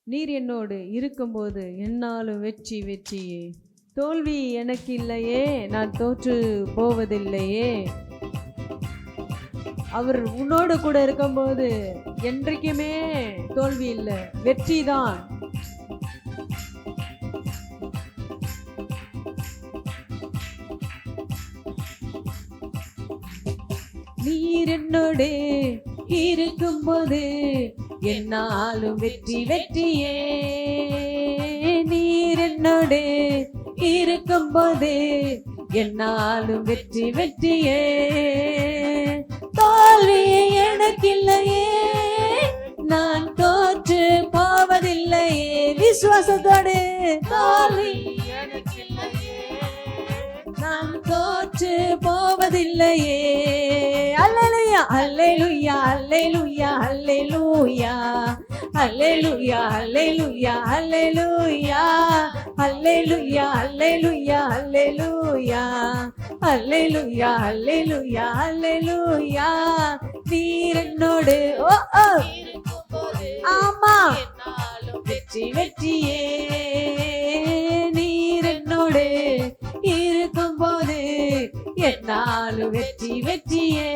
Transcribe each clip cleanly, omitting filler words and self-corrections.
நீர் என்னோடு இருக்கும்போது என்னாலும் வெற்றி வெற்றியே. தோல்வி எனக்கு இல்லையே, நான் தோற்று போவதில்லையே. அவர் உன்னோடு கூட இருக்கும்போது என்றைக்குமே தோல்வி இல்லை, வெற்றி தான். நீர் என்னோடு இருக்கும்போது என்னாலும் வெற்றி வெற்றியே. நீர் என்னோடு இருக்கும்போது என்னாலும் வெற்றி வெற்றியே. தோல்வி எனக்கில்லையே, நான் தோற்று போவதில்லையே. விசுவாசத்தோடு தோல்வி எனக்கில்லையே, நான் தோற்று போவதில்லையே. அல்லேலூயா அல்லேலூயா அல்லேலூயா அல்லேலூயா அல்லேலூயா அல்லேலூயா அல்லேலூயா அல்லேலூயா அல்லேலூயா அல்லேலூயா அல்லேலூயா அல்லேலூயா அல்லேலூயா. நீர் என்னோடு ஆமா வெற்றி வெற்றியே. நீர் என்னோடு இருக்கும்போது என்னாலும் வெற்றி வெற்றியே.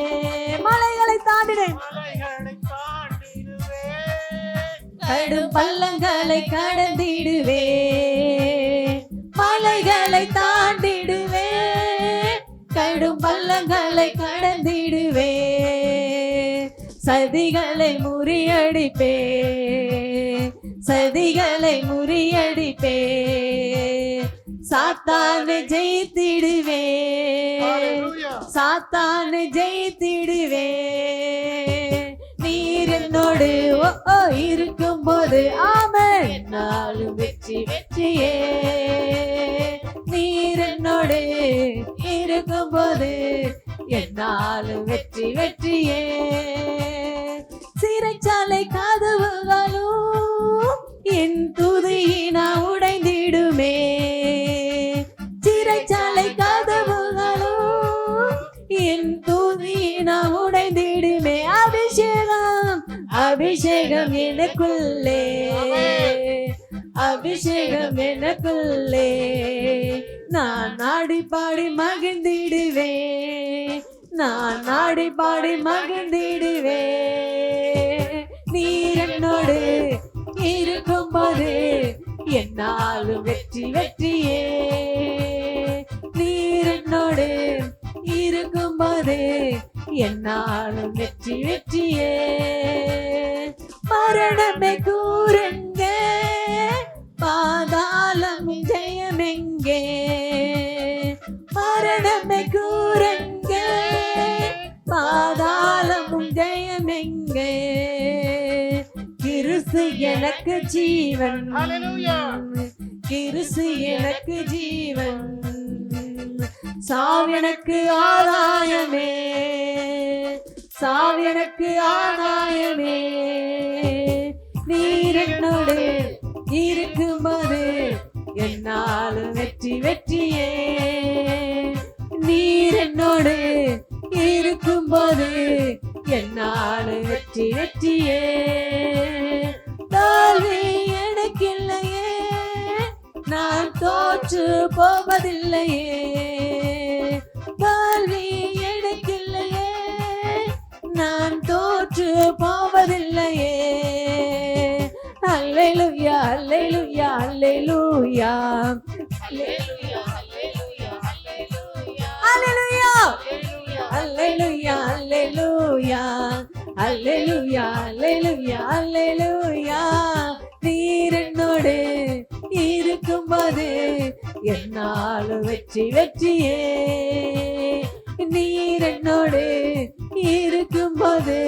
மலைகளை தாண்டினேன், கடும் பள்ளங்களை கடந்திடுவே. மலைகளை தாண்டிடுவே, கடும் பள்ளங்களை கடந்திடுவே. சதிகளை முறியடிப்பே, சதிகளை முறியடிப்பே. சாத்தானை ஜெயித்திடுவே, சாத்தானை ஜெயித்திடுவே. நீர் என்னோடு இருக்கும்போது ஆமென் என்னாலும் வெற்றி வெற்றியே. நீர் என்னோடு இருக்கும்போது என்னாலும் வெற்றி வெற்றியே. சிறைச்சாலை கதவுகளும் என் துதியினா உடைந்திடுமே. சிறைச்சாலை கதவுகளும் என் துதியினா உடைந்திடுமே. அபிஷேகம் அபிஷேகம் எனக்குள்ளே, அபிஷேகம் எனக்குள்ளே. நான் நாடி பாடி மகிழ்ந்திடுவே, நான் நாடி பாடி மகிழ்ந்திடுவே. நீர் என்னோடு இருக்கும்போது என்னாலும் வெற்றி வெற்றியே. நீர் என்னோடு இருக்கும்போது என்னாலும் வெற்றி வெற்றியே. மரணமே கூறுங்க, பாதாளம் ஜெயமெங்கே. மரணமே கூறுங்க, பாதாளமும் ஜெயமெங்கே. கிறிஸ்து எனக்கு ஜீவன், கிறிஸ்து எனக்கு ஜீவன். சாவு எனக்கு ஆதாயமே, சாவு எனக்கு ஆதாயமே. நீர் என்னோடு இருக்கும்போது என்னாலும் வெற்றி வெற்றியே. நீர் என்னோடு இருக்கும்போது என்னாலும் வெற்றி வெற்றியே. தோல்வி எனக்கில்லையே, நான் தோற்று போவதில்லையே. தோல்வி எனக்கில்லையே, நான் தோற்று போவதில்லையே. அல்லேலூயா அல்லேலூயா அல்லேலூயா அல்லேலூயா அல்லேலூயா அல்லேலூயா அல்லேலூயா அல்லேலூயா அல்லேலூயா அல்லேலூயா. நீர் என்னோடு இருக்கும்போது என்னாலும் வெற்றி வெற்றியே. நீர் என்னோடு இருக்கும்போது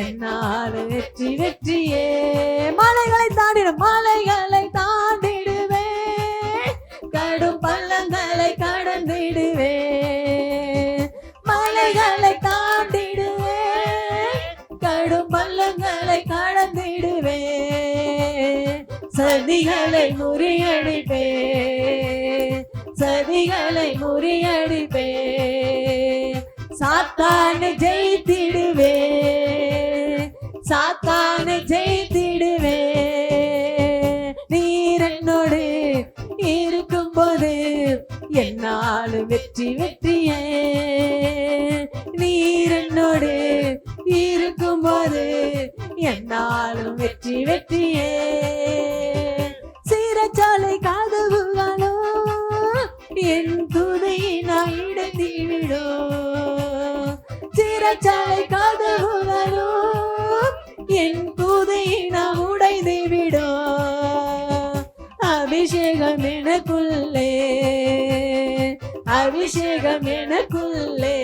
என்னாலும் வெற்றி வெற்றியே. மலைகளை தாண்டிடும், மலைகளை தாண்டிடுவே, கடும் பள்ளங்களை கடந்திடுவே. மலைகளை தாண்டிடுவே, கடும் பள்ளங்களை கடந்திடுவே. சதிகளை முறியடிப்பே, சதிகளை முறியடிப்பே. சாத்தானை ஜெயித்திடுவே, சாத்தானை ஜெயித்திடுவே. என்னாலும் வெற்றி வெற்றியே. சிறைச்சாலை கதவுகளோ என் துதியினால் இடைந்திடும். சிறைச்சாலை கதவுகளோ என் துதியினால் உடைந்துவிடும். அபிஷேகம் எனக்குள்ளே, அபிஷேகம் எனக்குள்ளே,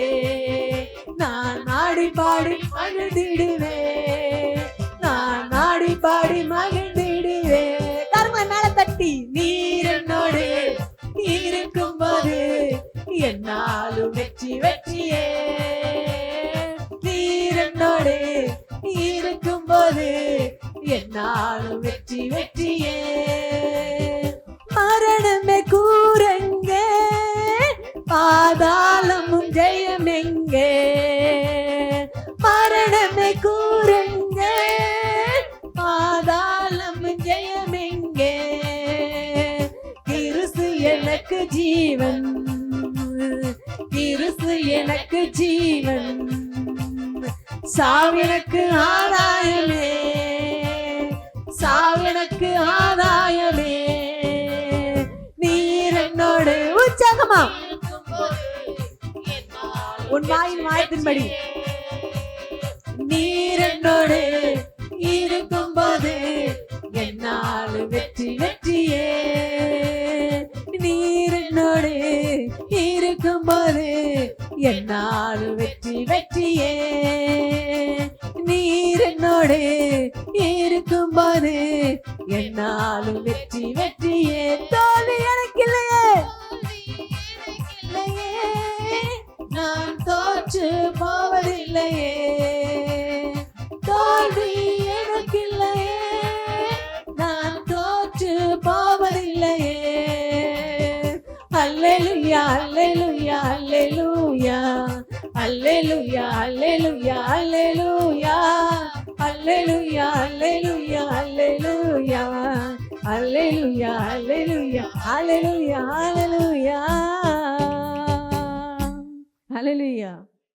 நான் ஆடி பாடி மகிழ்ந்திடுவேன், நான் ஆடி பாடி மகிழ்ந்திடுவேன். கர்ம மேல தட்டி நீர் என்னோடு இருக்கும்போது என்னாலும் வெற்றி வெற்றியே. நீர் என்னோடு இருக்கும்போது என்னாலும் வெற்றி வெற்றியே. மரணமே கூறங்க, பாதாளமும் ஜெயம் எங்கே. மரணமே கூறங்க, பாதாளமும் ஜெயம் எங்கே. கிறிஸ்து எனக்கு ஜீவன், கிறிஸ்து எனக்கு ஜீவன், சாவினக்கு ஆதாயமே, சாவினக்கு ஆதாயமே. நீர் என்னோடு உற்சாகமா உன் வாயின் வாயத்தின்படி நீர் என்னோடு இருக்கும்போது என்னாலும் வெற்றி வெற்றியே. நீர் என்னோடு இருக்கும்போது என்னாலும் வெற்றி வெற்றியே. நீர் என்னோடு இருக்கும்போது என்னாலும் வெற்றி வெற்றியே. தோல்வி எனக்கு இல்லையே, நான் தோற்று போவதில்லையே. தோல்வி எனக்கு இல்லையே, நான் தோற்று போவதில்லையே. அல்லேலூயா அல்லேலூயா அல்லேலூயா அல்லேலூயா அல்லேலூயா அல்லேலூயா அல்லேலூயா அல்லேலூயா அல்லேலூயா அல்லேலூயா அல்லேலூயா அல்லேலூயா அல்லேலூயா அல்லேலூயா.